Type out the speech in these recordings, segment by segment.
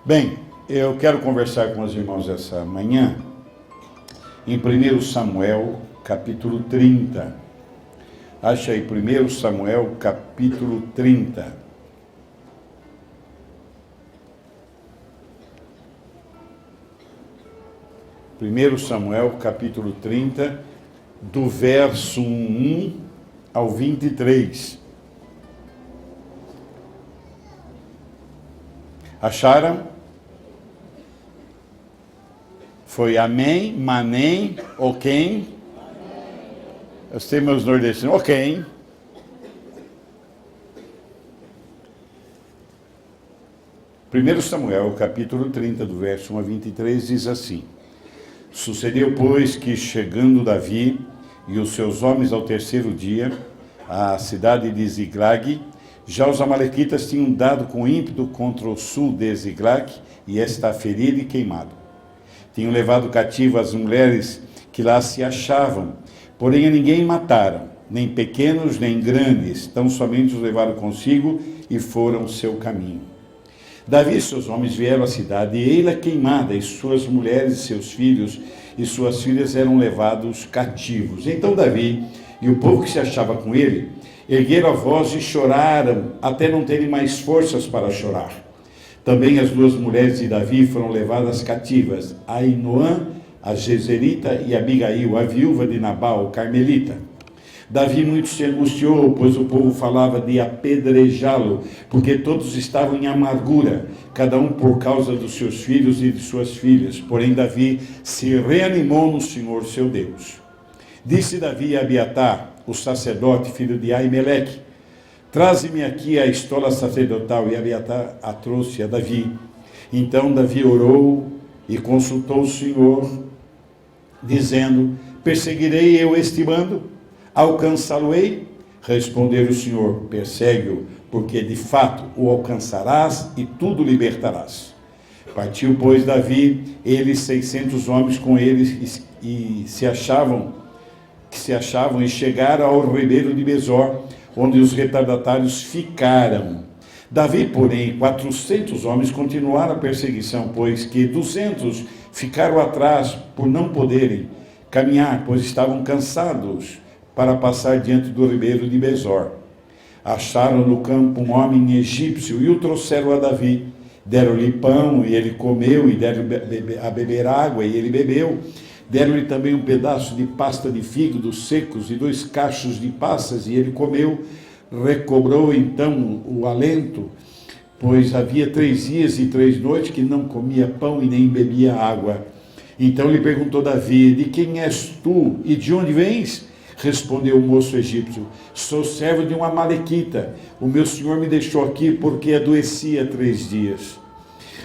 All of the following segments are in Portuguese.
Bem, eu quero conversar com os irmãos essa manhã em 1 Samuel, capítulo 30. Acha aí, 1 Samuel, capítulo 30. Primeiro Samuel, capítulo 30, do verso 1 ao 23. Acharam? Foi amém, manem, ok? Eu sei meus nordestinos, ok. Primeiro Samuel, capítulo 30, do verso 1 a 23, diz assim: Sucedeu, pois, que chegando Davi e os seus homens ao terceiro dia, à cidade de Ziglag, já os amalequitas tinham dado com ímpeto contra o sul de Ziglag, e está ferido e queimado. Tinham levado cativo as mulheres que lá se achavam, porém a ninguém mataram, nem pequenos nem grandes, tão somente os levaram consigo e foram seu caminho. Davi e seus homens vieram à cidade, e ei-la queimada, e suas mulheres, seus filhos e suas filhas eram levados cativos. Então Davi e o povo que se achava com ele ergueram a voz e choraram, até não terem mais forças para chorar. Também as duas mulheres de Davi foram levadas cativas, Ainoã, a Jezerita, e Abigail, a viúva de Nabal, o Carmelita. Davi muito se angustiou, pois o povo falava de apedrejá-lo, porque todos estavam em amargura, cada um por causa dos seus filhos e de suas filhas. Porém Davi se reanimou no Senhor seu Deus. Disse Davi a Abiatar, o sacerdote, filho de Aimeleque: Traze-me aqui a estola sacerdotal. E Abiatar a trouxe a Davi. Então Davi orou e consultou o Senhor, dizendo: Perseguirei eu este bando? Alcançá-lo-ei? Respondeu o Senhor: Persegue-o, porque de fato o alcançarás e tudo libertarás. Partiu, pois, Davi, ele 600 homens com ele, e se achavam e chegaram ao ribeiro de Besor, onde os retardatários ficaram. Davi, porém, 400 homens continuaram a perseguição, pois que 200 ficaram atrás por não poderem caminhar, pois estavam cansados para passar diante do ribeiro de Besor. Acharam no campo um homem egípcio e o trouxeram a Davi. Deram-lhe pão e ele comeu, e deram a beber água e ele bebeu. Deram-lhe também um pedaço de pasta de fígados secos e 2 cachos de passas, e ele comeu. Recobrou então o alento, pois havia 3 dias e 3 noites que não comia pão e nem bebia água. Então lhe perguntou Davi: De quem és tu e de onde vens? Respondeu o moço egípcio: Sou servo de um amalequita. O meu senhor me deixou aqui porque adoecia 3 dias.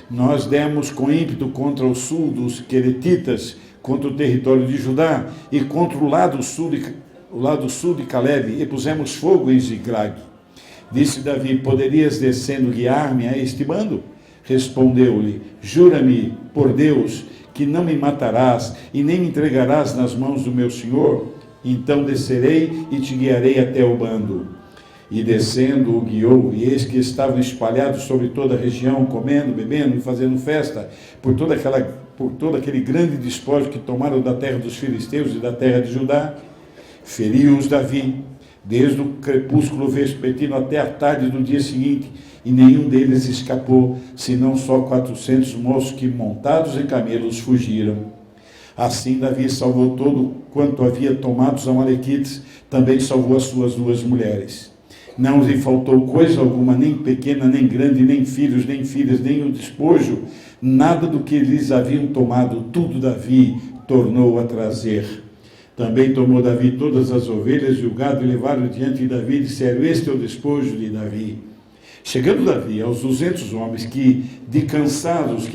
Nós demos com ímpeto contra o sul dos queretitas, contra o território de Judá, e contra o lado sul de Caleb, e pusemos fogo em Ziglag. Disse Davi: Poderias descendo guiar-me a este bando? Respondeu-lhe: Jura-me por Deus que não me matarás e nem me entregarás nas mãos do meu senhor. Então descerei e te guiarei até o bando. E descendo o guiou, e eis que estavam espalhados sobre toda a região, comendo, bebendo e fazendo festa por todo aquele grande despojo que tomaram da terra dos filisteus e da terra de Judá. Feriu-os Davi, desde o crepúsculo vespertino até a tarde do dia seguinte, e nenhum deles escapou, senão só 400 moços que, montados em camelos, fugiram. Assim Davi salvou todo quanto havia tomado os amalequitas, também salvou as suas 2 mulheres. Não lhe faltou coisa alguma, nem pequena, nem grande, nem filhos, nem filhas, nem o despojo, nada do que lhes haviam tomado, tudo Davi tornou a trazer. Também tomou Davi todas as ovelhas e o gado, e levaram diante de Davi, e disseram: Este é o despojo de Davi. Chegando Davi aos 200 homens que, de cansados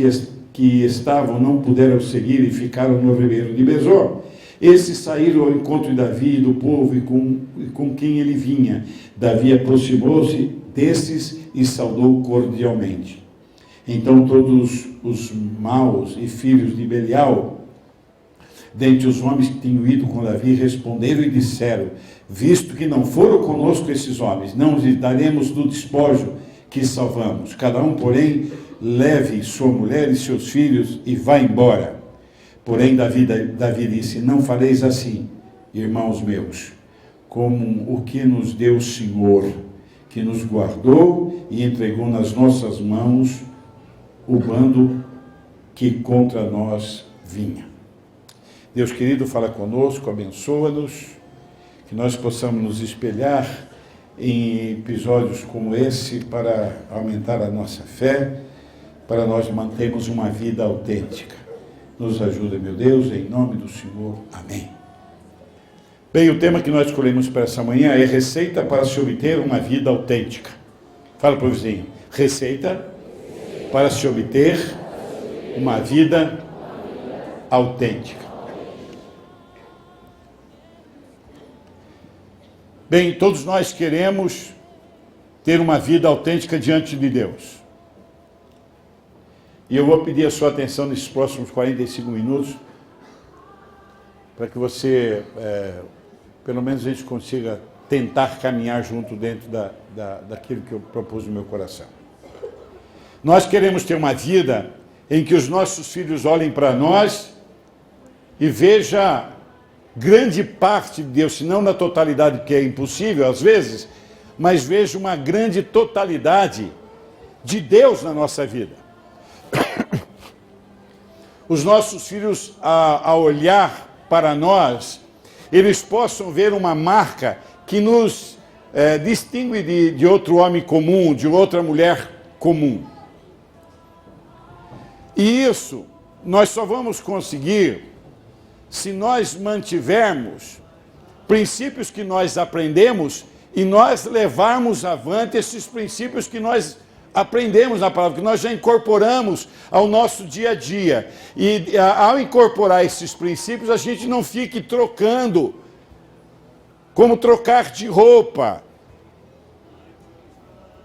que estavam, não puderam seguir e ficaram no ribeiro de Besor, esses saíram ao encontro de Davi e do povo e com quem ele vinha. Davi aproximou-se destes e saudou cordialmente. Então todos os maus e filhos de Belial, dentre os homens que tinham ido com Davi, responderam e disseram: Visto que não foram conosco esses homens, não lhes daremos do despojo que salvamos. Cada um, porém, leve sua mulher e seus filhos e vá embora. Porém, Davi disse, não fareis assim, irmãos meus, como o que nos deu o Senhor, que nos guardou e entregou nas nossas mãos o bando que contra nós vinha. Deus querido, fala conosco, abençoa-nos, que nós possamos nos espelhar em episódios como esse para aumentar a nossa fé, para nós mantermos uma vida autêntica. Nos ajuda, meu Deus, em nome do Senhor. Amém. Bem, o tema que nós escolhemos para essa manhã é receita para se obter uma vida autêntica. Fala para o vizinho, receita para se obter uma vida autêntica. Bem, todos nós queremos ter uma vida autêntica diante de Deus. E eu vou pedir a sua atenção nesses próximos 45 minutos, para que você, pelo menos a gente consiga tentar caminhar junto dentro daquilo que eu propus no meu coração. Nós queremos ter uma vida em que os nossos filhos olhem para nós e vejam grande parte de Deus, se não na totalidade, que é impossível às vezes, mas vejo uma grande totalidade de Deus na nossa vida. Os nossos filhos, ao olhar para nós, eles possam ver uma marca que nos distingue de outro homem comum, de outra mulher comum. E isso nós só vamos conseguir se nós mantivermos princípios que nós aprendemos e nós levarmos avante esses princípios que nós aprendemos na palavra, que nós já incorporamos ao nosso dia a dia. E ao incorporar esses princípios, a gente não fique trocando, como trocar de roupa.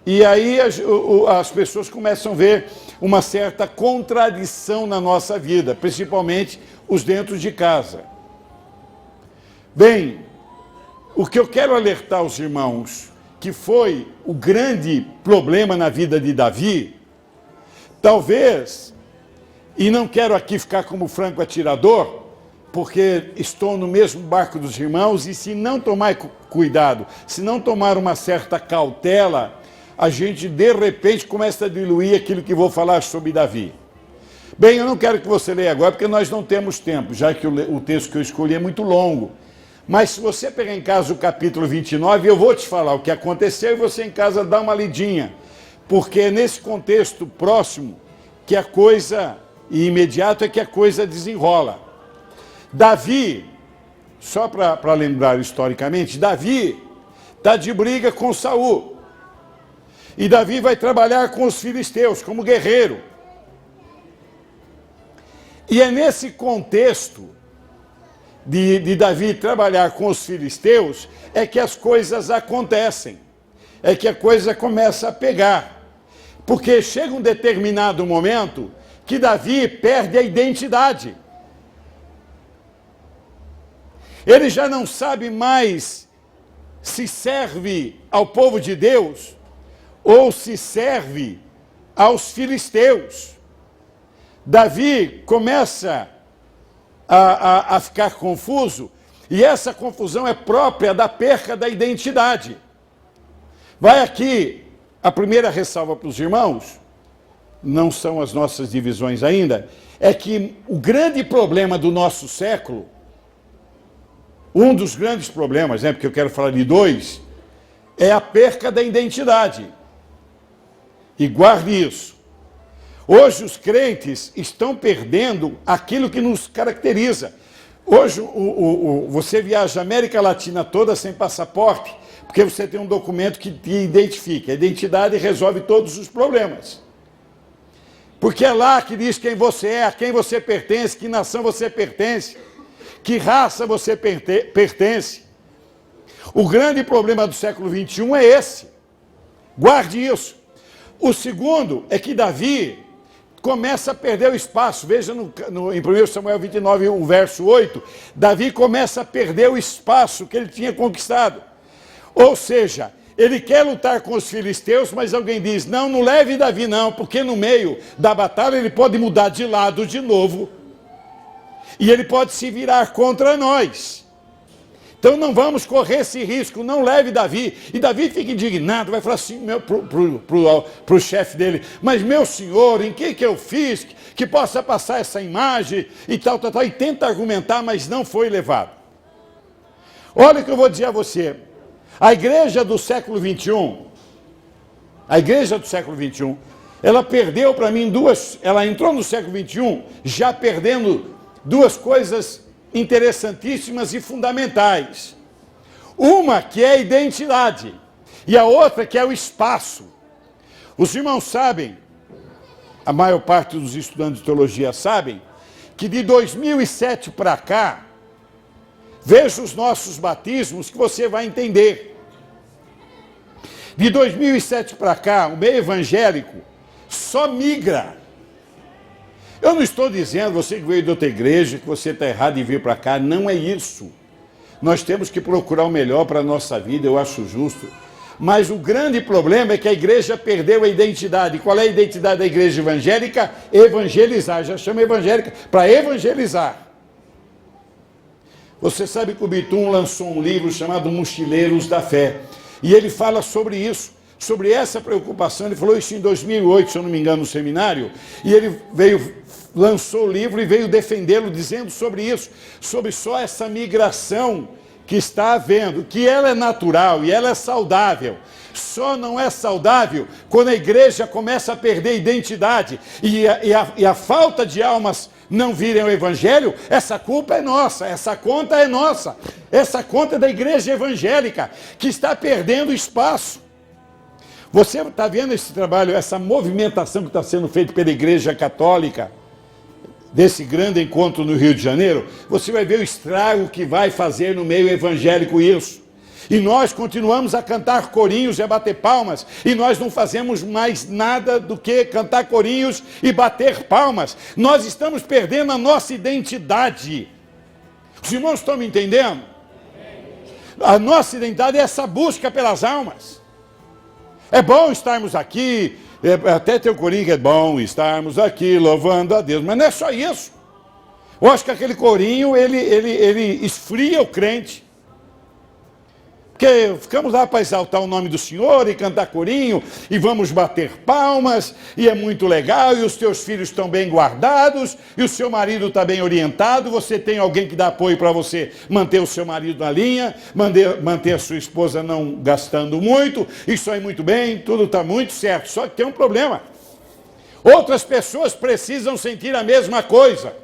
E aí as pessoas começam a ver uma certa contradição na nossa vida, principalmente os dentro de casa. Bem, o que eu quero alertar os irmãos, que foi o grande problema na vida de Davi, talvez, e não quero aqui ficar como franco atirador, porque estou no mesmo barco dos irmãos, e se não tomar cuidado, se não tomar uma certa cautela, a gente de repente começa a diluir aquilo que vou falar sobre Davi. Bem, eu não quero que você leia agora, porque nós não temos tempo, já que o texto que eu escolhi é muito longo. Mas se você pegar em casa o capítulo 29, eu vou te falar o que aconteceu e você em casa dá uma lidinha. Porque é nesse contexto próximo que a coisa, e imediato, é que a coisa desenrola. Davi, só para lembrar historicamente, Davi está de briga com Saul. E Davi vai trabalhar com os filisteus como guerreiro. E é nesse contexto de Davi trabalhar com os filisteus é que as coisas acontecem, é que a coisa começa a pegar. Porque chega um determinado momento que Davi perde a identidade. Ele já não sabe mais se serve ao povo de Deus ou se serve aos filisteus. Davi começa a ficar confuso, e essa confusão é própria da perca da identidade. Vai aqui a primeira ressalva para os irmãos, não são as nossas divisões ainda, é que o grande problema do nosso século, um dos grandes problemas, porque eu quero falar de dois, é a perca da identidade. E guarde isso. Hoje os crentes estão perdendo aquilo que nos caracteriza. Hoje você viaja a América Latina toda sem passaporte, porque você tem um documento que te identifica. A identidade resolve todos os problemas. Porque é lá que diz quem você é, a quem você pertence, que nação você pertence, que raça você pertence. O grande problema do século XXI é esse. Guarde isso. O segundo é que Davi começa a perder o espaço. Veja em 1 Samuel 29, o verso 8, Davi começa a perder o espaço que ele tinha conquistado. Ou seja, Ele quer lutar com os filisteus, mas alguém diz, não, não leve Davi não, porque no meio da batalha ele pode mudar de lado de novo. E ele pode se virar contra nós. Então não vamos correr esse risco, não leve Davi. E Davi fica indignado, vai falar assim pro chefe dele, mas meu senhor, em que eu fiz que possa passar essa imagem e tal, e tenta argumentar, mas não foi levado. Olha o que eu vou dizer a você. A igreja do século XXI, ela perdeu para mim ela entrou no século XXI já perdendo duas coisas interessantíssimas e fundamentais. Uma que é a identidade e a outra que é o espaço. Os irmãos sabem, a maior parte dos estudantes de teologia sabem, que de 2007 para cá, veja os nossos batismos que você vai entender. De 2007 para cá, o meio evangélico só migra. Eu não estou dizendo, você que veio de outra igreja, que você está errado em vir para cá, não é isso. Nós temos que procurar o melhor para a nossa vida, eu acho justo. Mas o grande problema é que a igreja perdeu a identidade. Qual é a identidade da igreja evangélica? Evangelizar, já chama evangélica, para evangelizar. Você sabe que o Bitum lançou um livro chamado Mochileiros da Fé. E ele fala sobre isso, sobre essa preocupação. Ele falou isso em 2008, se eu não me engano, no seminário. E ele lançou o livro e veio defendê-lo, dizendo sobre isso, sobre só essa migração que está havendo, que ela é natural e ela é saudável. Só não é saudável quando a igreja começa a perder a identidade e a falta de almas não virem ao evangelho. Essa culpa é nossa, essa conta é nossa, essa conta é da igreja evangélica que está perdendo espaço. Você está vendo esse trabalho, essa movimentação que está sendo feita pela igreja católica, desse grande encontro no Rio de Janeiro? Você vai ver o estrago que vai fazer no meio evangélico isso. E nós continuamos a cantar corinhos e a bater palmas, e nós não fazemos mais nada do que cantar corinhos e bater palmas. Nós estamos perdendo a nossa identidade. Os irmãos estão me entendendo? A nossa identidade é essa busca pelas almas. É bom estarmos aqui, até teu corinho que é bom estarmos aqui louvando a Deus, mas não é só isso. Eu acho que aquele corinho, ele esfria o crente. Porque ficamos lá para exaltar o nome do Senhor e cantar corinho, e vamos bater palmas, e é muito legal, e os teus filhos estão bem guardados, e o seu marido está bem orientado, você tem alguém que dá apoio para você manter o seu marido na linha, manter a sua esposa não gastando muito, isso aí muito bem, tudo está muito certo, só que tem um problema. Outras pessoas precisam sentir a mesma coisa.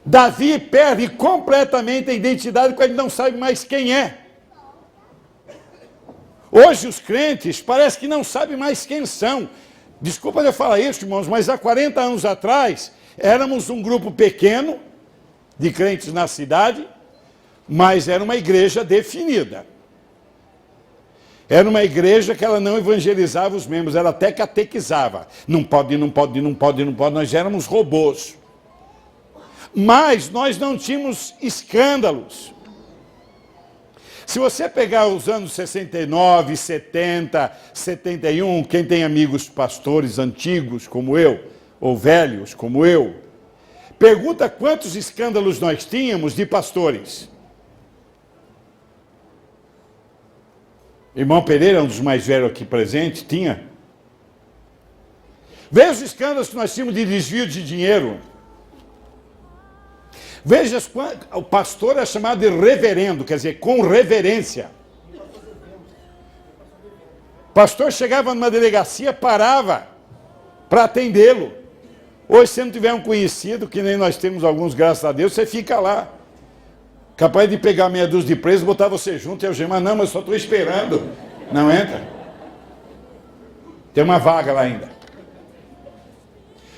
Davi perde completamente a identidade porque ele não sabe mais quem é. Hoje os crentes parece que não sabem mais quem são. Desculpa eu falar isso, irmãos, mas há 40 anos atrás éramos um grupo pequeno de crentes na cidade, mas era uma igreja definida. Era uma igreja que ela não evangelizava os membros, ela até catequizava. Não pode, nós éramos robôs. Mas nós não tínhamos escândalos. Se você pegar os anos 69, 70, 71, quem tem amigos pastores antigos como eu, ou velhos como eu, pergunta quantos escândalos nós tínhamos de pastores. Irmão Pereira, um dos mais velhos aqui presentes, tinha. Veja os escândalos que nós tínhamos de desvio de dinheiro. Veja, o pastor é chamado de reverendo, quer dizer, com reverência. O pastor chegava numa delegacia, parava para atendê-lo. Hoje, se não tiver um conhecido, que nem nós temos alguns, graças a Deus, você fica lá. Capaz de pegar meia dúzia de presos, botar você junto e algemar. Não, mas eu só estou esperando. Não entra. Tem uma vaga lá ainda.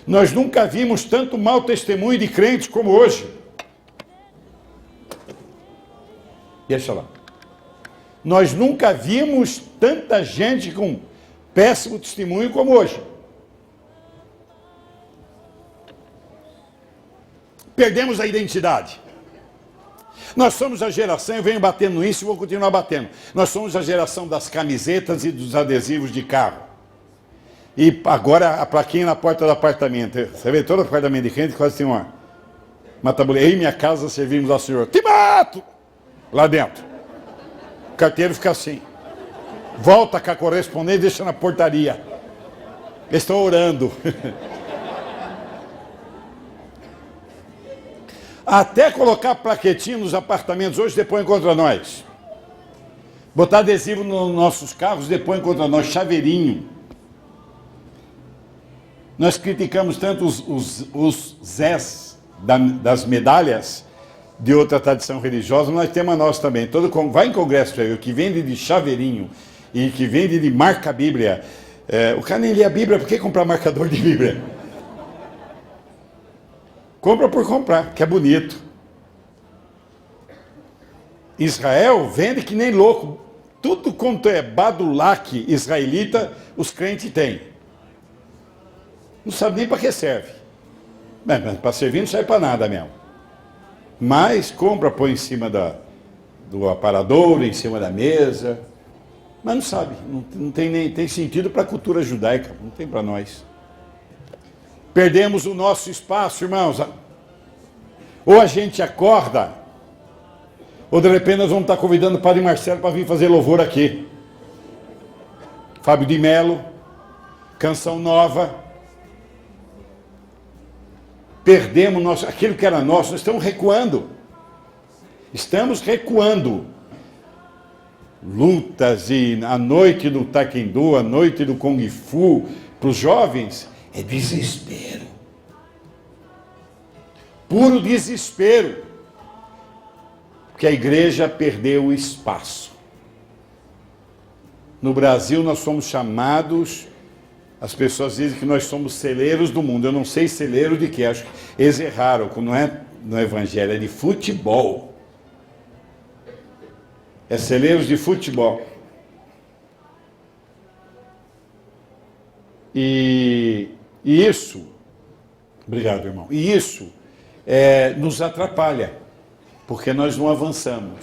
Nós nunca vimos tanto mau testemunho de crentes como hoje. Deixa lá. Nós nunca vimos tanta gente com péssimo testemunho como hoje. Perdemos a identidade. Nós somos a geração, eu venho batendo isso e vou continuar batendo. Nós somos a geração das camisetas e dos adesivos de carro. E agora a plaquinha na porta do apartamento. Você vê, todo apartamento de crente quase tem uma tabuleira. Eu e minha casa servimos ao Senhor. Te mato! Lá dentro. O carteiro fica assim. Volta com a correspondente e deixa na portaria. Eles estão orando. Até colocar plaquetinho nos apartamentos hoje depõe contra nós. Botar adesivo nos nossos carros depõe contra nós. Chaveirinho. Nós criticamos tanto os Zés das medalhas de outra tradição religiosa, nós temos a nossa também. Vai em congresso aí, o que vende de chaveirinho e que vende de marca-bíblia. O cara nem lê a Bíblia, por que comprar marcador de Bíblia? Compra por comprar, que é bonito. Israel vende que nem louco. Tudo quanto é badulaque israelita, os crentes têm. Não sabe nem para que serve. Mas para servir não serve para nada mesmo. Mas compra, põe em cima do aparador, em cima da mesa. Mas não sabe, não tem sentido para a cultura judaica, não tem para nós. Perdemos o nosso espaço, irmãos. Ou a gente acorda, ou de repente nós vamos estar convidando o Padre Marcelo para vir fazer louvor aqui. Fábio de Melo, canção nova. Perdemos aquilo que era nosso, nós estamos recuando. Estamos recuando. Lutas e a noite do taekwondo, a noite do kung fu, para os jovens, é desespero. Puro desespero. Porque a igreja perdeu o espaço. No Brasil nós somos chamados, as pessoas dizem que nós somos celeiros do mundo. Eu não sei celeiro de quê, acho que eles erraram, não é no evangelho, é de futebol. É celeiros de futebol. E isso, obrigado, irmão, e isso nos atrapalha, porque nós não avançamos.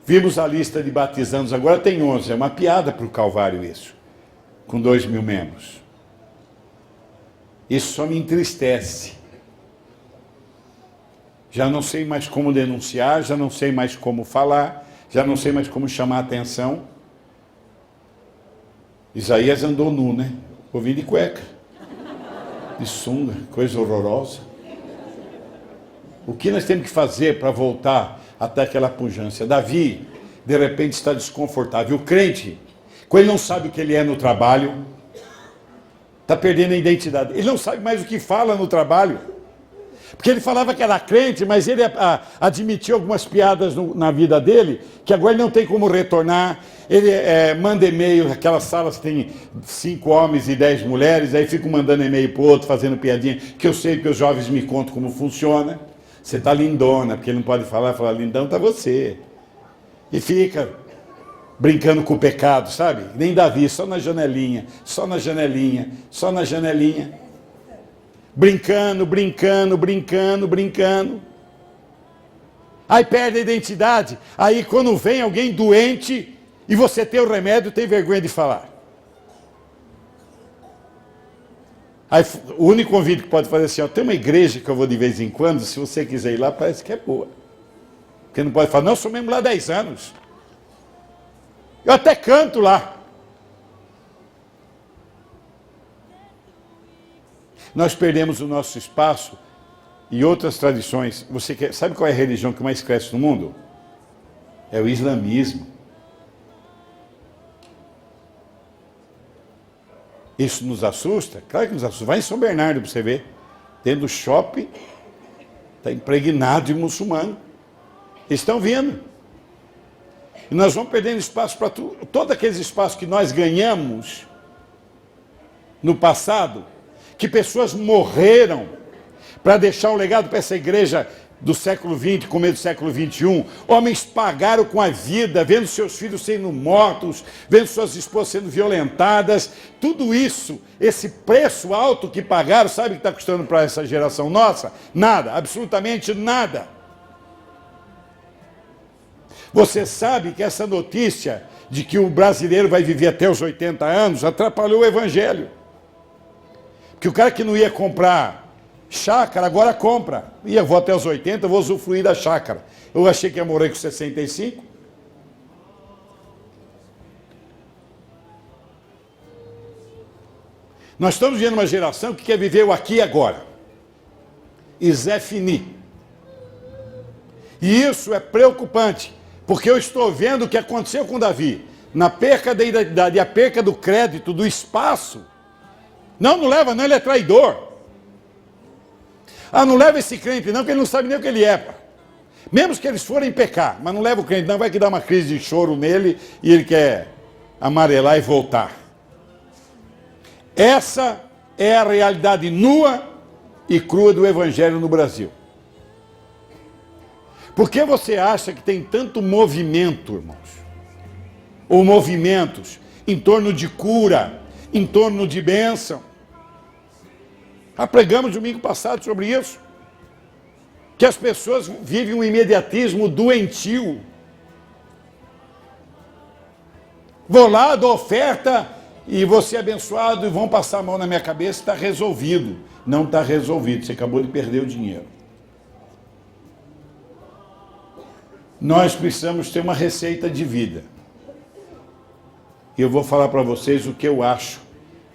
Vimos a lista de batizandos, agora tem 11, é uma piada para o Calvário isso, com 2.000 membros. Isso só me entristece. Já não sei mais como denunciar, já não sei mais como falar, já não sei mais como chamar a atenção. Isaías andou nu, né? Ouvi de cueca, de sunga, coisa horrorosa. O que nós temos que fazer para voltar até aquela pujança? Davi, de repente, está desconfortável. O crente, quando ele não sabe o que ele é no trabalho, está perdendo a identidade. Ele não sabe mais o que fala no trabalho. Porque ele falava que era crente, mas ele admitiu algumas piadas na vida dele, que agora ele não tem como retornar. Ele manda e-mail, aquelas salas tem 5 homens e 10 mulheres, aí fico mandando e-mail para o outro, fazendo piadinha, que eu sei que os jovens me contam como funciona. Você está lindona, porque ele não pode falar lindão está você. E fica brincando com o pecado, sabe? Nem Davi, só na janelinha, só na janelinha, só na janelinha. Brincando. Aí perde a identidade. Aí quando vem alguém doente e você tem o remédio, tem vergonha de falar. Aí o único convite que pode fazer assim, tem uma igreja que eu vou de vez em quando, se você quiser ir lá, parece que é boa. Porque não pode falar, não, eu sou mesmo lá há 10 anos. Eu até canto lá. Nós perdemos o nosso espaço e outras tradições. Sabe qual é a religião que mais cresce no mundo? É o islamismo. Isso nos assusta? Claro que nos assusta. Vai em São Bernardo para você ver. Dentro do shopping, está impregnado de muçulmano. Eles estão vindo. E nós vamos perdendo espaço para tudo. Todo aquele espaço que nós ganhamos no passado, que pessoas morreram para deixar um legado para essa igreja do século XX, começo do século XXI. Homens pagaram com a vida, vendo seus filhos sendo mortos, vendo suas esposas sendo violentadas. Tudo isso, esse preço alto que pagaram, sabe o que está custando para essa geração nossa? Nada, absolutamente nada. Você sabe que essa notícia de que o brasileiro vai viver até os 80 anos atrapalhou o evangelho. Que o cara que não ia comprar chácara, agora compra. Vou até os 80, vou usufruir da chácara. Eu achei que ia morrer com 65. Nós estamos vivendo uma geração que quer viver o aqui e agora. E Zé Fini. E isso é preocupante, porque eu estou vendo o que aconteceu com Davi. Na perca da identidade, a perca do crédito, do espaço. Não leva não, ele é traidor. Não leva esse crente não, porque ele não sabe nem o que ele é. Mesmo que eles forem pecar, mas não leva o crente não, vai que dá uma crise de choro nele e ele quer amarelar e voltar. Essa é a realidade nua e crua do evangelho no Brasil. Por que você acha que tem tanto movimento, irmãos? Ou movimentos em torno de cura, em torno de bênção? Pregamos domingo passado sobre isso. Que as pessoas vivem um imediatismo doentio. Vou lá, dou oferta e vou ser abençoado e vão passar a mão na minha cabeça, está resolvido. Não está resolvido, você acabou de perder o dinheiro. Nós precisamos ter uma receita de vida. E eu vou falar para vocês o que eu acho,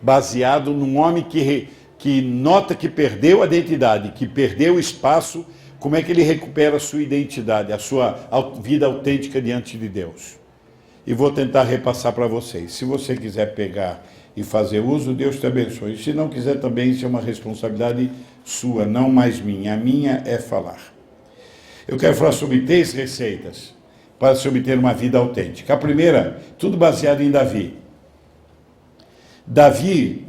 baseado num homem que nota que perdeu a identidade, que perdeu o espaço, como é que ele recupera a sua identidade, a sua vida autêntica diante de Deus. E vou tentar repassar para vocês. Se você quiser pegar e fazer uso, Deus te abençoe. Se não quiser também, isso é uma responsabilidade sua, não mais minha. A minha é falar. Eu quero falar sobre 3 receitas para se obter uma vida autêntica. A primeira, tudo baseado em Davi. Davi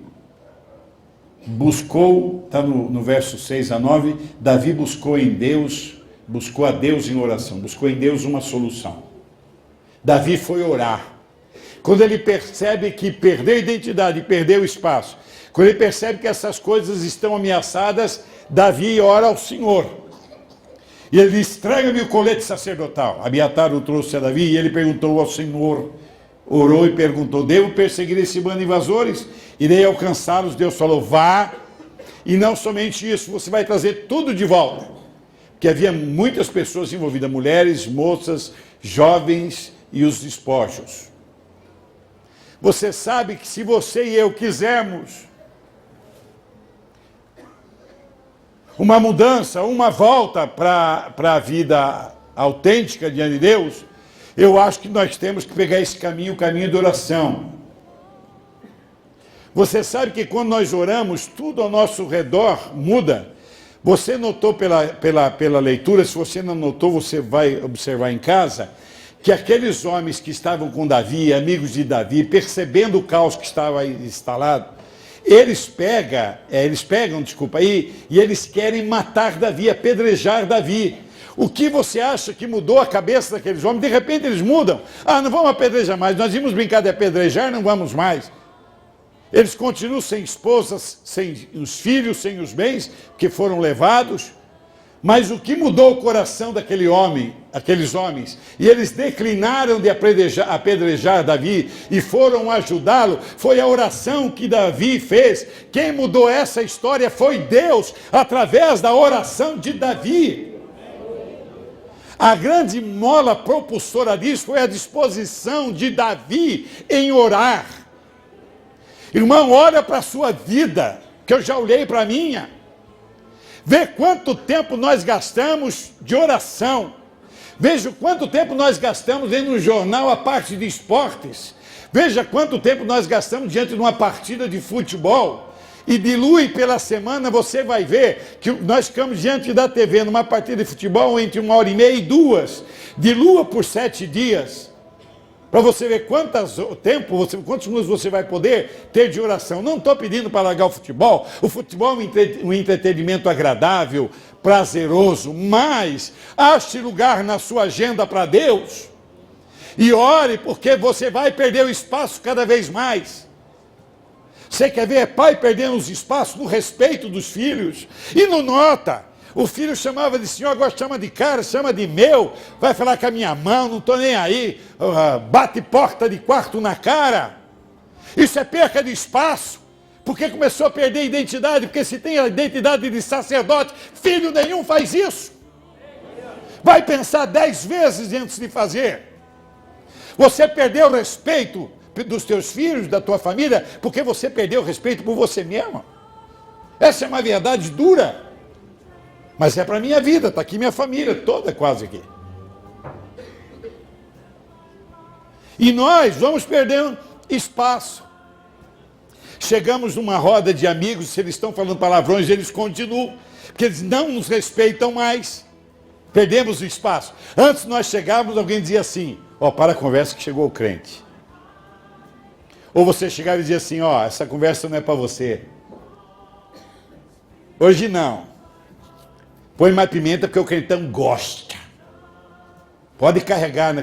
buscou, está no verso 6 a 9, Davi buscou em Deus, buscou a Deus em oração, buscou em Deus uma solução. Davi foi orar. Quando ele percebe que perdeu a identidade, perdeu o espaço, quando ele percebe que essas coisas estão ameaçadas, Davi ora ao Senhor. E ele diz, traga-me o colete sacerdotal. Abiatar o trouxe a Davi e ele perguntou ao Senhor, orou e perguntou, devo perseguir esse bando de invasores? Irei alcançá-los. Deus falou, vá, e não somente isso, você vai trazer tudo de volta. Porque havia muitas pessoas envolvidas, mulheres, moças, jovens e os despojos. Você sabe que se você e eu quisermos uma mudança, uma volta para a vida autêntica diante de Deus, eu acho que nós temos que pegar esse caminho, o caminho da oração. Você sabe que quando nós oramos, tudo ao nosso redor muda. Você notou pela leitura, se você não notou, você vai observar em casa, que aqueles homens que estavam com Davi, amigos de Davi, percebendo o caos que estava instalado, eles pegam, e eles querem matar Davi, apedrejar Davi. O que você acha que mudou a cabeça daqueles homens? De repente eles mudam. Não vamos apedrejar mais, nós íamos brincar de apedrejar, não vamos mais. Eles continuam sem esposas, sem os filhos, sem os bens que foram levados. Mas o que mudou o coração daqueles homens, e eles declinaram de apedrejar Davi e foram ajudá-lo, foi a oração que Davi fez. Quem mudou essa história foi Deus, através da oração de Davi. A grande mola propulsora disso foi a disposição de Davi em orar. Irmão, olha para a sua vida, que eu já olhei para a minha. Vê quanto tempo nós gastamos de oração. Veja quanto tempo nós gastamos lendo um jornal a parte de esportes. Veja quanto tempo nós gastamos diante de uma partida de futebol. E dilui pela semana, você vai ver que nós ficamos diante da TV numa partida de futebol entre 1h30 e 2. Dilua por 7 dias. Para você ver quantos minutos você vai poder ter de oração. Não estou pedindo para largar o futebol é um entretenimento agradável, prazeroso, mas ache lugar na sua agenda para Deus e ore, porque você vai perder o espaço cada vez mais. Você quer ver pai perdendo os espaços no respeito dos filhos e não nota. O filho chamava de senhor, agora chama de cara, chama de meu. Vai falar com a minha mão, não estou nem aí. Bate porta de quarto na cara. Isso é perca de espaço. Porque começou a perder a identidade. Porque se tem a identidade de sacerdote, filho nenhum faz isso. Vai pensar 10 vezes antes de fazer. Você perdeu o respeito dos teus filhos, da tua família, porque você perdeu o respeito por você mesmo. Essa é uma verdade dura. Mas é para a minha vida, está aqui minha família toda quase aqui. E nós vamos perdendo espaço. Chegamos numa roda de amigos, se eles estão falando palavrões, eles continuam, porque eles não nos respeitam mais. Perdemos o espaço. Antes nós chegávamos, alguém dizia assim, para a conversa que chegou o crente. Ou você chegava e dizia assim, essa conversa não é para você. Hoje não. Põe mais pimenta porque o crentão gosta. Pode carregar. Não,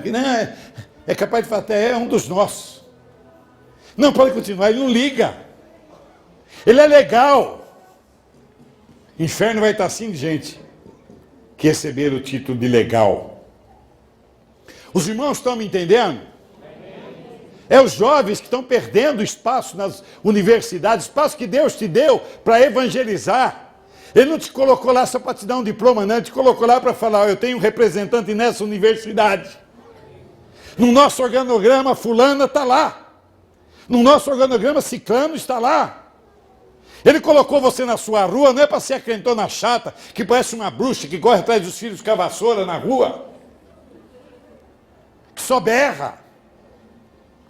é capaz de falar até é um dos nossos. Não, pode continuar, ele não liga. Ele é legal. Inferno vai estar assim de gente que receber o título de legal. Os irmãos estão me entendendo? É os jovens que estão perdendo espaço nas universidades, espaço que Deus te deu para evangelizar. Ele não te colocou lá só para te dar um diploma, não. Ele te colocou lá para falar, eu tenho um representante nessa universidade. No nosso organograma, fulana está lá. No nosso organograma, ciclano está lá. Ele colocou você na sua rua, não é para ser a crentona chata, que parece uma bruxa, que corre atrás dos filhos com a vassoura na rua. Que só berra.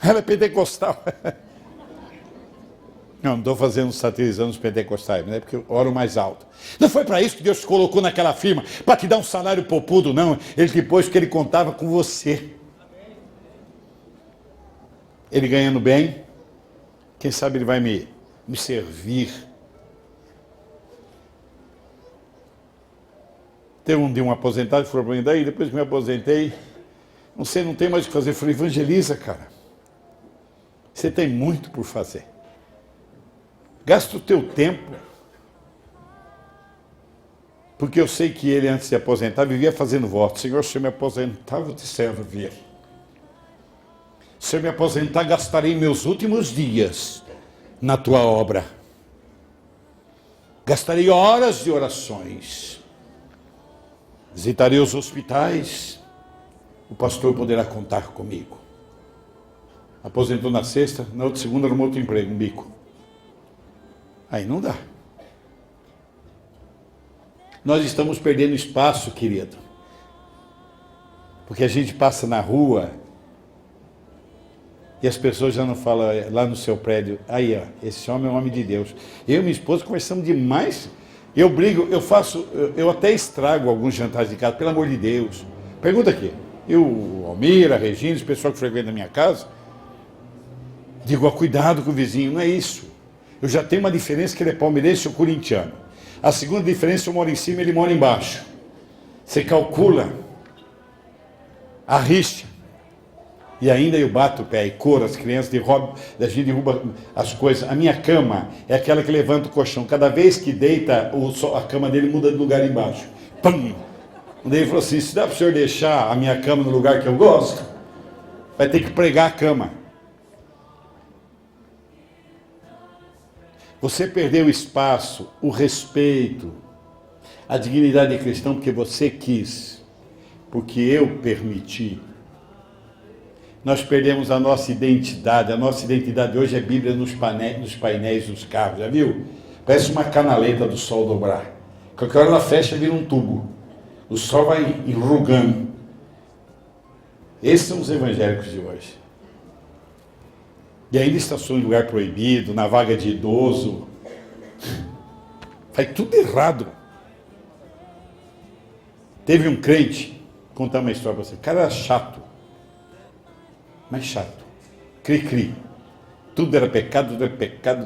Ela é pentecostal. Não estou fazendo satirizando os pentecostais, não é porque eu oro mais alto. Não foi para isso que Deus te colocou naquela firma, para te dar um salário popudo, não. Ele te pôs porque ele contava com você. Ele ganhando bem, quem sabe ele vai me servir. Teve um dia um aposentado que falou para mim, daí depois que me aposentei, não tem mais o que fazer. Eu falei, evangeliza, cara. Você tem muito por fazer. Gasta o teu tempo. Porque eu sei que ele, antes de aposentar, vivia fazendo voto. Senhor, se eu me aposentar, vou te servir. Se eu me aposentar, gastarei meus últimos dias na tua obra. Gastarei horas de orações. Visitarei os hospitais. O pastor poderá contar comigo. Aposentou na sexta, na outra segunda arrumou outro emprego, um bico. Aí não dá. Nós estamos perdendo espaço, querido. Porque a gente passa na rua e as pessoas já não falam lá no seu prédio, aí, esse homem é um homem de Deus. Eu e minha esposa conversamos demais. Eu brigo, eu até estrago alguns jantares de casa, pelo amor de Deus. Pergunta aqui. Eu, Almira, Regina, esse pessoal que frequenta a minha casa, digo, cuidado com o vizinho, não é isso. Eu já tenho uma diferença que ele é palmeirense ou corintiano. A segunda diferença, eu moro em cima e ele mora embaixo. Você calcula a rixa. E ainda eu bato o pé e corro, as crianças a gente derruba as coisas. A minha cama é aquela que levanta o colchão. Cada vez que deita, a cama dele muda de lugar embaixo. Pum! Daí ele falou assim, se dá para o senhor deixar a minha cama no lugar que eu gosto, vai ter que pregar a cama. Você perdeu o espaço, o respeito, a dignidade de cristão porque você quis, porque eu permiti. Nós perdemos a nossa identidade. A nossa identidade hoje é Bíblia nos painéis dos carros, já viu? Parece uma canaleta do sol dobrar. Qualquer hora ela fecha e vira um tubo. O sol vai enrugando. Esses são os evangélicos de hoje. E ainda estaciona em lugar proibido, na vaga de idoso. Faz tudo errado. Teve um crente, vou contar uma história para você. O cara era chato. Mas chato. Cri-cri. Tudo era pecado,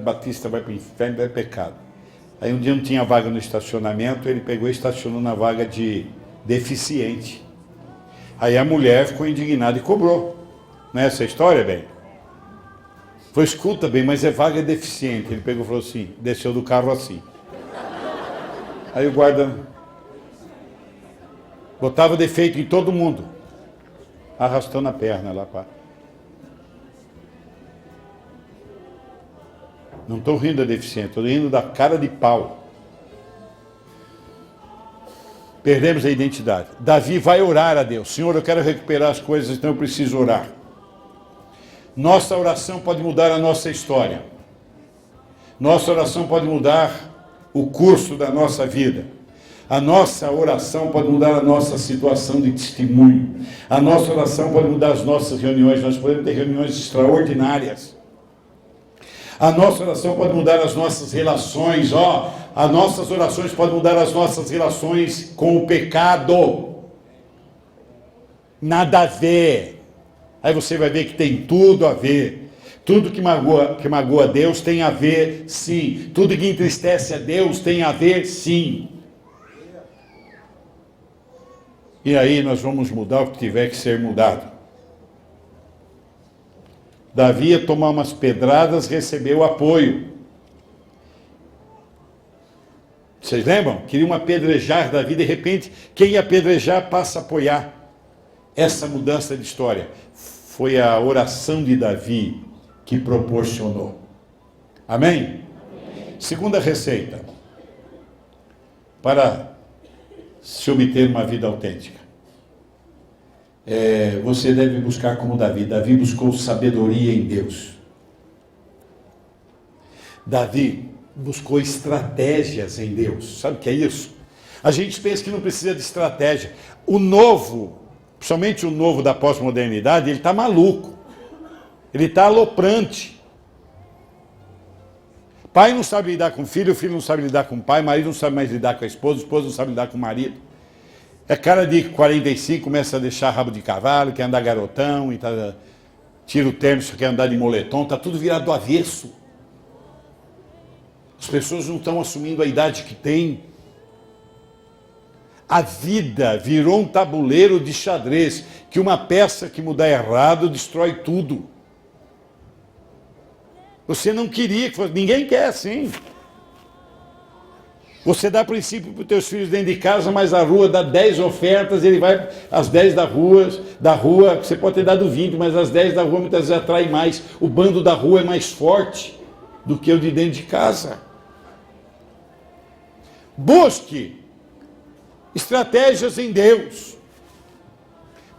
Batista vai para o inferno, é pecado. Aí um dia não tinha vaga no estacionamento, ele pegou e estacionou na vaga de deficiente. Aí a mulher ficou indignada e cobrou. Não é essa a história, bem? Foi, escuta bem, mas é vaga deficiente. Ele pegou e falou assim, desceu do carro assim. Aí o guarda, Botava defeito em todo mundo. Arrastando a perna lá. Não estou rindo da deficiente, estou rindo da cara de pau. Perdemos a identidade. Davi vai orar a Deus. Senhor, eu quero recuperar as coisas, então eu preciso orar. Nossa oração pode mudar a nossa história. Nossa oração pode mudar o curso da nossa vida. A nossa oração pode mudar a nossa situação de testemunho. A nossa oração pode mudar as nossas reuniões. Nós podemos ter reuniões extraordinárias. A nossa oração pode mudar as nossas relações. As nossas orações podem mudar as nossas relações com o pecado. Nada a ver. Aí você vai ver que tem tudo a ver. Tudo que magoa Deus tem a ver, sim. Tudo que entristece a Deus tem a ver, sim. E aí nós vamos mudar o que tiver que ser mudado. Davi ia tomar umas pedradas, recebeu apoio. Vocês lembram? Queriam apedrejar Davi, de repente, quem ia apedrejar passa a apoiar. Essa mudança de história foi a oração de Davi que proporcionou. Amém? Amém. Segunda receita para se obter uma vida autêntica. Você deve buscar como Davi. Davi buscou sabedoria em Deus. Davi buscou estratégias em Deus. Sabe o que é isso? A gente pensa que não precisa de estratégia. O novo, principalmente o novo da pós-modernidade, ele está maluco. Ele está aloprante. Pai não sabe lidar com filho não sabe lidar com o pai, marido não sabe mais lidar com a esposa não sabe lidar com o marido. É cara de 45, começa a deixar rabo de cavalo, quer andar garotão, e tira o terno, só quer andar de moletom, está tudo virado do avesso. As pessoas não estão assumindo a idade que têm. A vida virou um tabuleiro de xadrez, que uma peça que mudar errado destrói tudo. Você não queria que fosse, ninguém quer assim. Você dá princípio para os teus filhos dentro de casa, mas a rua dá 10 ofertas, ele vai às 10 da rua, você pode ter dado 20, mas às 10 da rua muitas vezes atrai mais. O bando da rua é mais forte do que o de dentro de casa. Busque estratégias em Deus.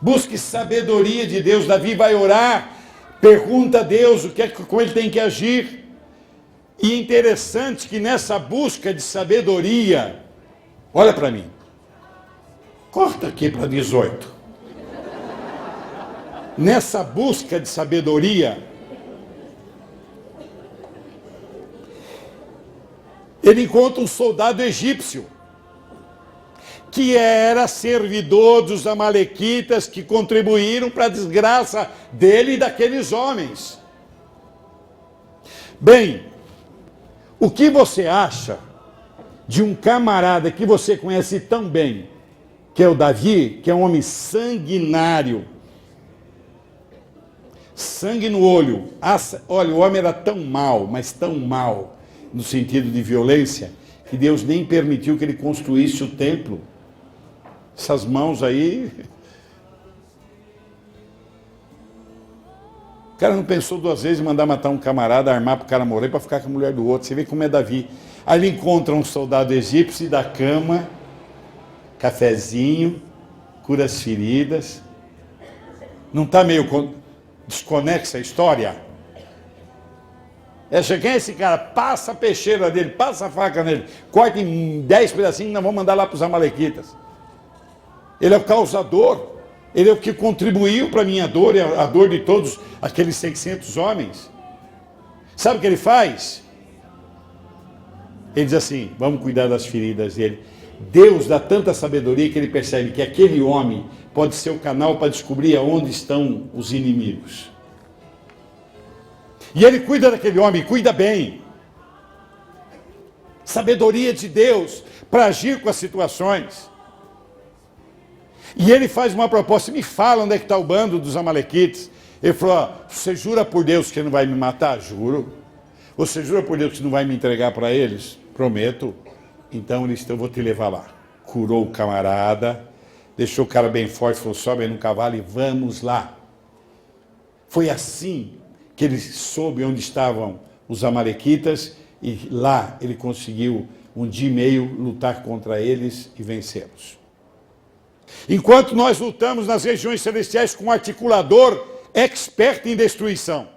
Busque sabedoria de Deus. Davi vai orar, pergunta a Deus como ele tem que agir. E interessante que nessa busca de sabedoria, olha para mim, corta aqui para 18. Nessa busca de sabedoria, ele encontra um soldado egípcio, que era servidor dos amalequitas, que contribuíram para a desgraça dele e daqueles homens. Bem, o que você acha de um camarada que você conhece tão bem, que é o Davi, que é um homem sanguinário, sangue no olho. Olha, o homem era tão mau, mas tão mau, no sentido de violência, que Deus nem permitiu que ele construísse o templo. Essas mãos aí... O cara não pensou duas vezes em mandar matar um camarada, armar para o cara morrer, para ficar com a mulher do outro. Você vê como é Davi. Aí ele encontra um soldado egípcio da cama, cafezinho, cura as feridas. Não está meio desconexa a história? Quem é esse cara? Passa a peixeira dele, passa a faca nele, corta em 10 pedacinhos e nós vamos mandar lá para os amalequitas. Ele é o causador. Ele é o que contribuiu para a minha dor e a dor de todos aqueles 600 homens. Sabe o que ele faz? Ele diz assim, vamos cuidar das feridas dele. Deus dá tanta sabedoria que ele percebe que aquele homem pode ser o canal para descobrir aonde estão os inimigos. E ele cuida daquele homem, cuida bem. Sabedoria de Deus para agir com as situações. E ele faz uma proposta, me fala onde é que está o bando dos amalequites. Ele falou, você jura por Deus que não vai me matar? Juro. Você jura por Deus que não vai me entregar para eles? Prometo. Então eu vou te levar lá. Curou o camarada, deixou o cara bem forte, falou, sobe aí no cavalo e vamos lá. Foi assim que ele soube onde estavam os amalequitas e lá ele conseguiu, um dia e meio, lutar contra eles e vencê-los. Enquanto nós lutamos nas regiões celestiais com um articulador expert em destruição,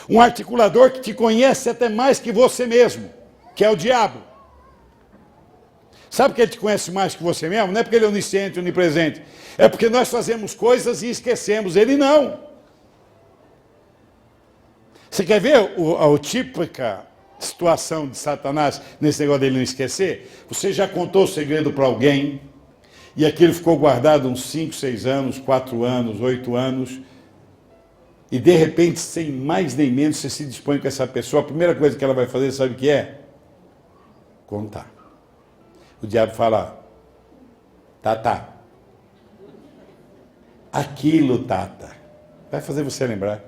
um articulador que te conhece até mais que você mesmo, que é o diabo. Sabe que ele te conhece mais que você mesmo? Não é porque ele é onisciente, onipresente. É porque nós fazemos coisas e esquecemos. Ele não. Você quer ver a típica situação de Satanás nesse negócio dele não esquecer? Você já contou o segredo para alguém e aquilo ficou guardado uns 5, 6 anos, 4 anos, 8 anos e de repente, sem mais nem menos, você se dispõe com essa pessoa. A primeira coisa que ela vai fazer, sabe o que é? Contar. O diabo fala, Tata, aquilo, Tata, vai fazer você lembrar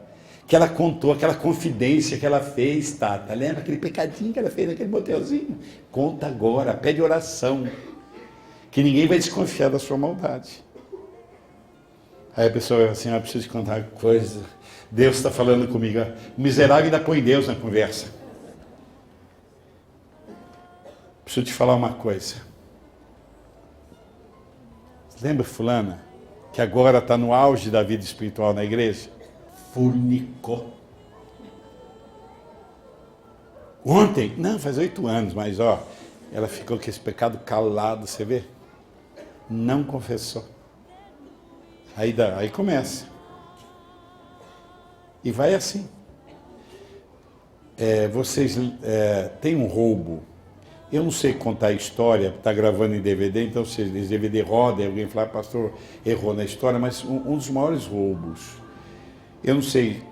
que ela contou, aquela confidência que ela fez, Tata, lembra aquele pecadinho que ela fez naquele motelzinho? Conta agora, pede oração, que ninguém vai desconfiar da sua maldade. Aí a pessoa vai assim, eu preciso te contar uma coisa, Deus está falando comigo, o miserável ainda põe Deus na conversa. Preciso te falar uma coisa. Lembra fulana, que agora está no auge da vida espiritual na igreja? Fornicou. Ontem, não, faz 8 anos, mas ela ficou com esse pecado calado, você vê? Não confessou. Aí começa. E vai assim. Vocês têm um roubo. Eu não sei contar a história, está gravando em DVD, então se esse DVD roda, alguém fala, pastor, errou na história, mas um dos maiores roubos, eu não sei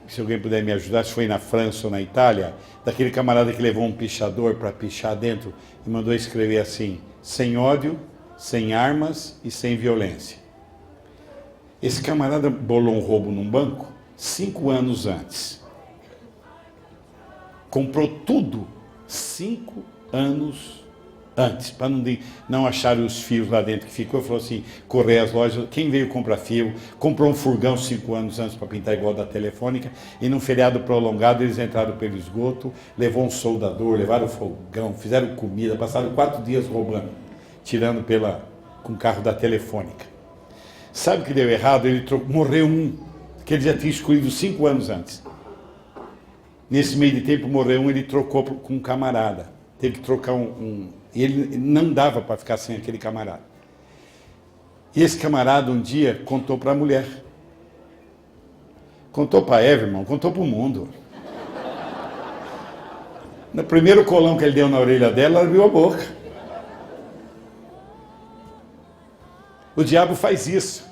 se alguém puder me ajudar, se foi na França ou na Itália, daquele camarada que levou um pichador para pichar dentro e mandou escrever assim, sem ódio, sem armas e sem violência. Esse camarada bolou um roubo num banco 5 anos antes. Comprou tudo 5 anos antes, para não achar os fios lá dentro que ficou, falou assim, correr as lojas, quem veio comprar fio, comprou um furgão 5 anos antes para pintar igual da Telefônica, e num feriado prolongado eles entraram pelo esgoto, levou um soldador, levaram o fogão, fizeram comida, passaram 4 dias roubando, tirando com o carro da Telefônica. Sabe o que deu errado? Morreu um, que ele já tinha escolhido 5 anos antes. Nesse meio de tempo morreu um, ele trocou com um camarada. Teve que trocar e ele não dava para ficar sem aquele camarada. E esse camarada um dia contou para a mulher. Contou para Eva, irmão, contou para o mundo. No primeiro colão que ele deu na orelha dela, ela abriu a boca. O diabo faz isso.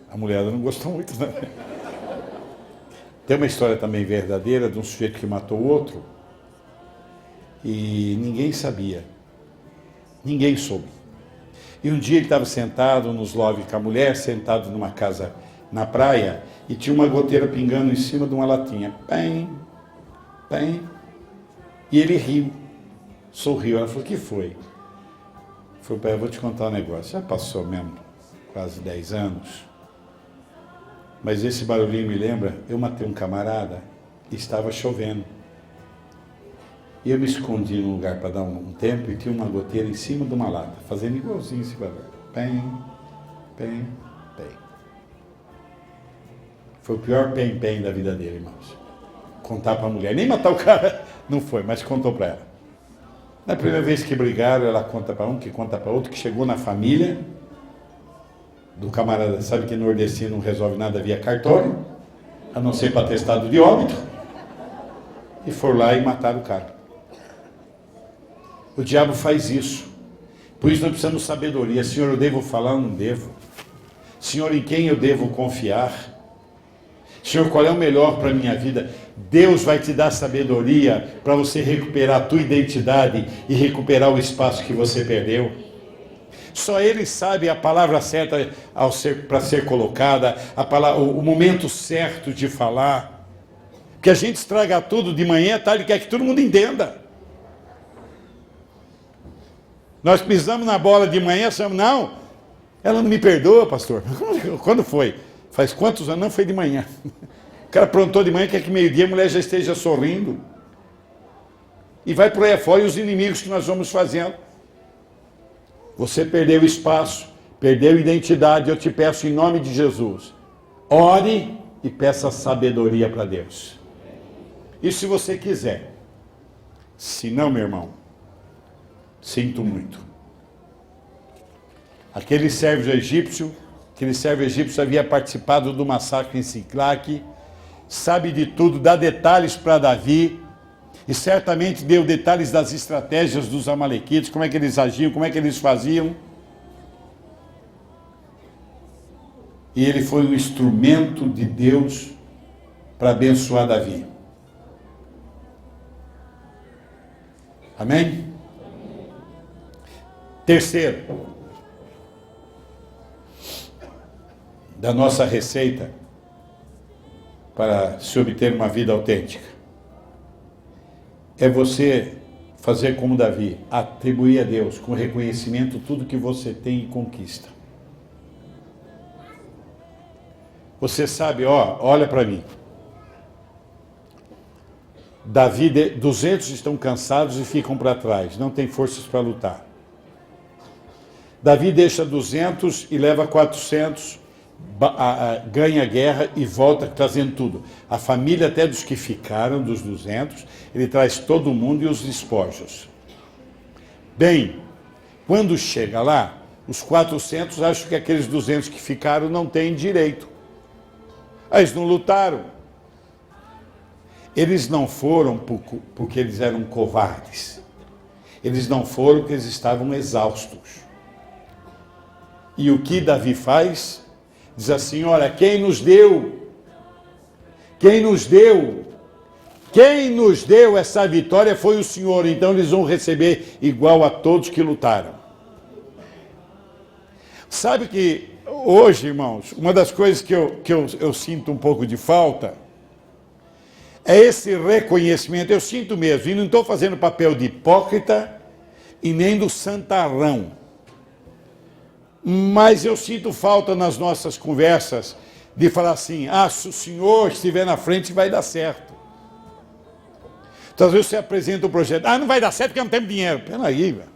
A mulher não gostou muito, né? Tem uma história também verdadeira de um sujeito que matou o outro. E ninguém sabia. Ninguém soube. E um dia ele estava sentado nos love com a mulher, sentado numa casa na praia, e tinha uma goteira pingando em cima de uma latinha. Pem, pem. E ele riu. Sorriu. Ela falou, o que foi? Falei, pai, eu vou te contar um negócio. Já passou mesmo quase 10 anos. Mas esse barulhinho me lembra, eu matei um camarada e estava chovendo. E eu me escondi num lugar para dar um tempo e tinha uma goteira em cima de uma lata, fazendo igualzinho esse barulho. Pem, pem, pem. Foi o pior pem-pem da vida dele, irmãos. Contar para a mulher, nem matar o cara, não foi, mas contou para ela. Na primeira vez que brigaram, ela conta para um, que conta para outro, que chegou na família do camarada, sabe que nordestino não resolve nada via cartório, a não ser para atestado de óbito, e foram lá e mataram o cara. O diabo faz isso. Por isso nós precisamos de sabedoria. Senhor, eu devo falar ou não devo? Senhor, em quem eu devo confiar? Senhor, qual é o melhor para a minha vida? Deus vai te dar sabedoria para você recuperar a tua identidade e recuperar o espaço que você perdeu. Só Ele sabe a palavra certa para ser colocada, o momento certo de falar. Porque a gente estraga tudo de manhã, tarde, quer que todo mundo entenda. Nós pisamos na bola de manhã, achamos, não, ela não me perdoa, pastor. Quando foi? Faz quantos anos? Não, foi de manhã. O cara aprontou de manhã, quer que meio-dia a mulher já esteja sorrindo. E vai por aí fora, e os inimigos que nós vamos fazendo. Você perdeu espaço, perdeu identidade. Eu te peço em nome de Jesus, ore e peça sabedoria para Deus. E se você quiser. Se não, meu irmão, sinto muito. Aquele servo egípcio havia participado do massacre em Siclac, sabe de tudo, dá detalhes para Davi, e certamente deu detalhes das estratégias dos amalequitas, como é que eles agiam, como é que eles faziam. E ele foi um instrumento de Deus para abençoar Davi. Amém? Terceiro, da nossa receita para se obter uma vida autêntica, é você fazer como Davi, atribuir a Deus com reconhecimento tudo que você tem e conquista. Você sabe, olha para mim. Davi, 200 estão cansados e ficam para trás, não tem forças para lutar. Davi deixa 200 e leva 400, ganha a guerra e volta trazendo tudo. A família até dos que ficaram, dos 200, ele traz todo mundo e os despojos. Bem, quando chega lá, os 400 acham que aqueles 200 que ficaram não têm direito. Eles não lutaram. Eles não foram porque eles eram covardes. Eles não foram porque eles estavam exaustos. E o que Davi faz? Diz assim, olha, quem nos deu essa vitória foi o Senhor, então eles vão receber igual a todos que lutaram. Sabe que hoje, irmãos, uma das coisas que eu sinto um pouco de falta é esse reconhecimento. Eu sinto mesmo, e não estou fazendo papel de hipócrita e nem do santarrão. Mas eu sinto falta nas nossas conversas de falar assim, se o senhor estiver na frente vai dar certo. Então às vezes você apresenta um projeto, não vai dar certo porque não temos dinheiro. Peraí, velho.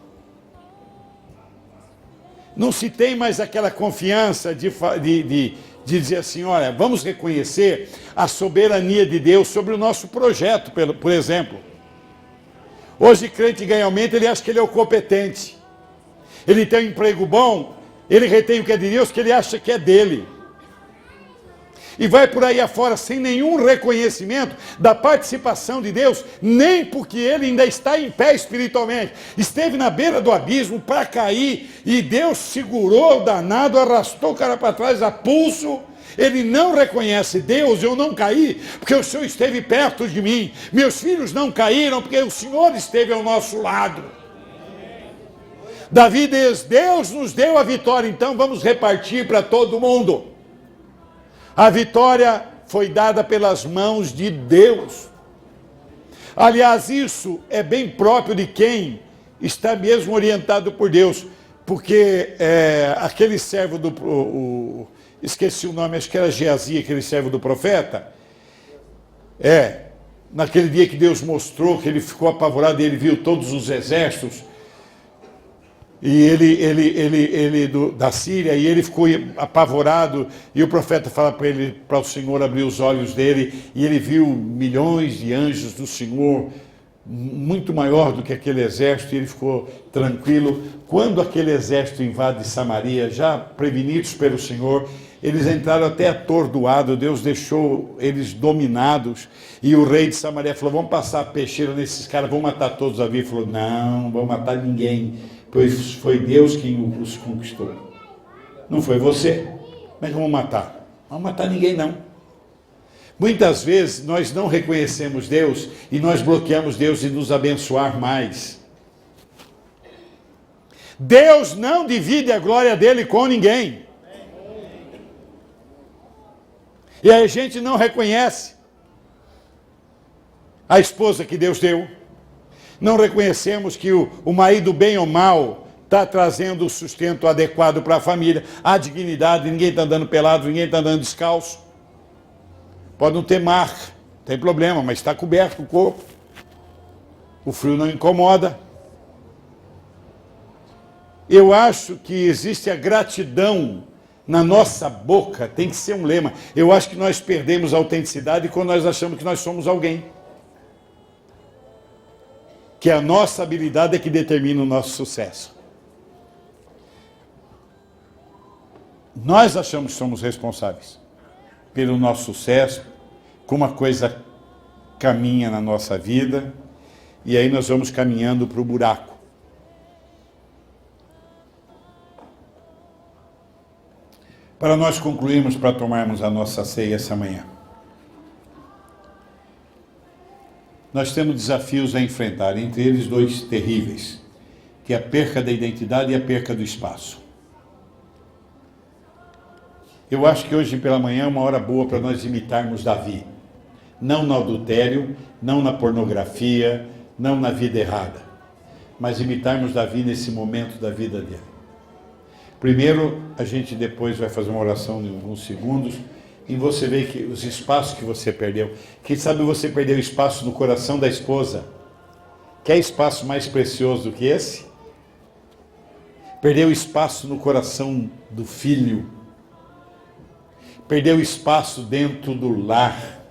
Não se tem mais aquela confiança de dizer assim, olha, vamos reconhecer a soberania de Deus sobre o nosso projeto, por exemplo. Hoje crente ganha aumento, ele acha que ele é o competente. Ele tem um emprego bom, ele retém o que é de Deus, que ele acha que é dele. E vai por aí afora sem nenhum reconhecimento da participação de Deus, nem porque ele ainda está em pé espiritualmente. Esteve na beira do abismo para cair, e Deus segurou o danado, arrastou o cara para trás a pulso. Ele não reconhece, Deus, eu não caí, porque o Senhor esteve perto de mim. Meus filhos não caíram, porque o Senhor esteve ao nosso lado. Davi diz, Deus nos deu a vitória, então vamos repartir para todo mundo. A vitória foi dada pelas mãos de Deus. Aliás, isso é bem próprio de quem está mesmo orientado por Deus, porque aquele servo esqueci o nome, acho que era Geazi, aquele servo do profeta, naquele dia que Deus mostrou que ele ficou apavorado, ele viu todos os exércitos, e ele da Síria, e ele ficou apavorado, e o profeta fala para o Senhor abrir os olhos dele, e ele viu milhões de anjos do Senhor, muito maior do que aquele exército, e ele ficou tranquilo. Quando aquele exército invade Samaria, já prevenidos pelo Senhor, eles entraram até atordoados, Deus deixou eles dominados, e o rei de Samaria falou, vamos passar a peixeira nesses caras, vamos matar todos. Davi falou, não, não vamos matar ninguém, pois foi Deus quem os conquistou. Não foi você. Como é que vamos matar? Não vamos matar ninguém, não. Muitas vezes nós não reconhecemos Deus e nós bloqueamos Deus de nos abençoar mais. Deus não divide a glória dele com ninguém. E aí a gente não reconhece a esposa que Deus deu. Não reconhecemos que o marido, bem ou mal, está trazendo o sustento adequado para a família, a dignidade, ninguém está andando pelado, ninguém está andando descalço. Pode não ter marca, não tem problema, mas está coberto o corpo. O frio não incomoda. Eu acho que existe a gratidão na nossa boca, tem que ser um lema. Eu acho que nós perdemos a autenticidade quando nós achamos que nós somos alguém. Que a nossa habilidade é que determina o nosso sucesso. Nós achamos que somos responsáveis pelo nosso sucesso, como uma coisa caminha na nossa vida, e aí nós vamos caminhando para o buraco. Para nós concluirmos, para tomarmos a nossa ceia essa manhã, nós temos desafios a enfrentar, entre eles 2 terríveis, que é a perca da identidade e a perca do espaço. Eu acho que hoje pela manhã é uma hora boa para nós imitarmos Davi. Não no adultério, não na pornografia, não na vida errada, mas imitarmos Davi nesse momento da vida dele. Primeiro, a gente depois vai fazer uma oração de alguns segundos, e você vê que os espaços que você perdeu. Quem sabe você perdeu espaço no coração da esposa? Quer espaço mais precioso do que esse? Perdeu espaço no coração do filho. Perdeu espaço dentro do lar.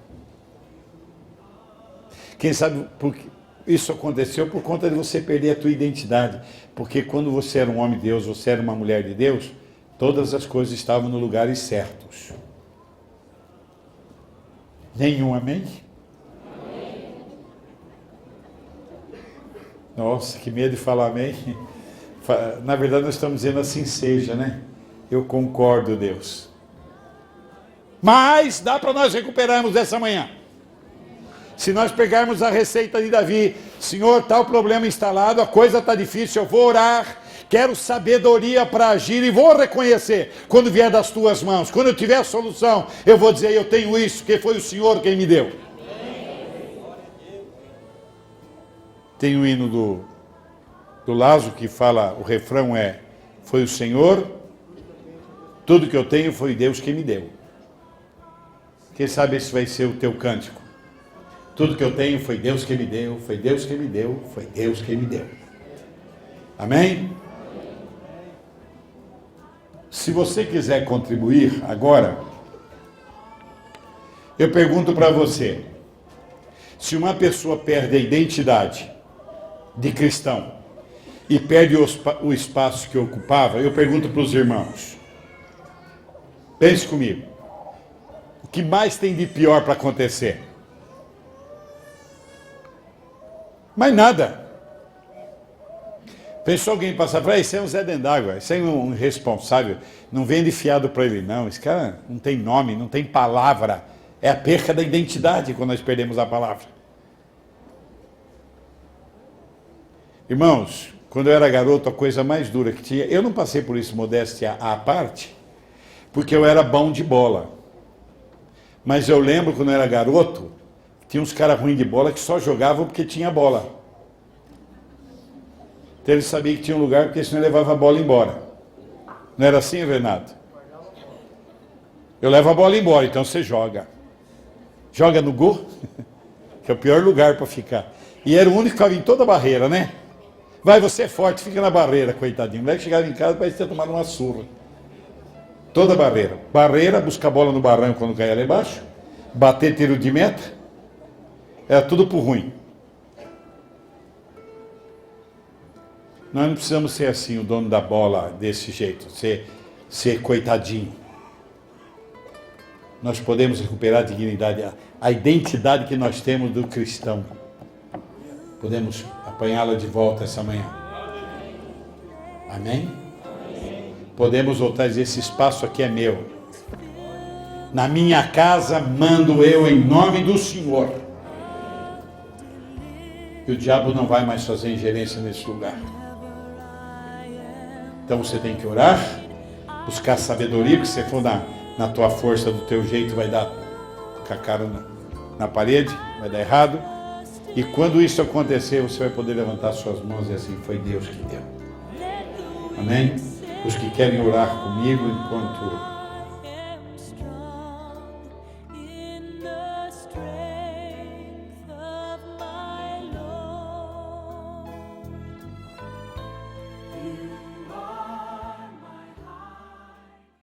Quem sabe porque isso aconteceu por conta de você perder a tua identidade. Porque quando você era um homem de Deus, você era uma mulher de Deus, todas as coisas estavam nos lugares certos. Nenhum amém? Amém? Nossa, que medo de falar amém. Na verdade nós estamos dizendo assim seja, né? Eu concordo, Deus. Mas dá para nós recuperarmos essa manhã. Se nós pegarmos a receita de Davi, Senhor, está o problema instalado, a coisa está difícil, eu vou orar, quero sabedoria para agir e vou reconhecer quando vier das tuas mãos. Quando eu tiver a solução, eu vou dizer, eu tenho isso, que foi o Senhor quem me deu. Tem o hino do Lázaro que fala, o refrão é, foi o Senhor, tudo que eu tenho foi Deus quem me deu. Quem sabe esse vai ser o teu cântico. Tudo que eu tenho foi Deus que me deu, foi Deus que me deu, foi Deus que me deu. Amém? Se você quiser contribuir agora, eu pergunto para você, se uma pessoa perde a identidade de cristão e perde o espaço que ocupava, eu pergunto para os irmãos, pense comigo, o que mais tem de pior para acontecer? Mas nada. Pensou alguém passar para isso é um Zé Dendágua, isso é um irresponsável, não vende fiado para ele não, esse cara não tem nome, não tem palavra, é a perca da identidade quando nós perdemos a palavra. Irmãos, quando eu era garoto, a coisa mais dura que tinha, eu não passei por isso, modéstia à parte, porque eu era bom de bola, mas eu lembro quando eu era garoto, tinha uns caras ruins de bola que só jogavam porque tinha bola. Então ele sabia que tinha um lugar porque senão ele levava a bola embora. Não era assim, Renato? Eu levo a bola embora, então você joga. Joga no gol, que é o pior lugar para ficar. E era o único que ficava em toda a barreira, né? Vai, você é forte, fica na barreira, coitadinho. O moleque chegava em casa parece ter tomado uma surra. Toda a barreira. Barreira, buscar a bola no barranco quando caía lá embaixo. Bater tiro de meta. Era tudo por ruim. Nós não precisamos ser assim, o dono da bola desse jeito, ser coitadinho. Nós podemos recuperar a dignidade, a identidade que nós temos do cristão. Podemos apanhá-la de volta essa manhã. Amém? Podemos voltar a dizer, esse espaço aqui é meu. Na minha casa mando eu em nome do Senhor. E o diabo não vai mais fazer ingerência nesse lugar. Então você tem que orar, buscar sabedoria, porque se você for na tua força, do teu jeito, vai dar com a cara na parede, vai dar errado. E quando isso acontecer, você vai poder levantar suas mãos e assim, foi Deus que deu. Amém? Os que querem orar comigo enquanto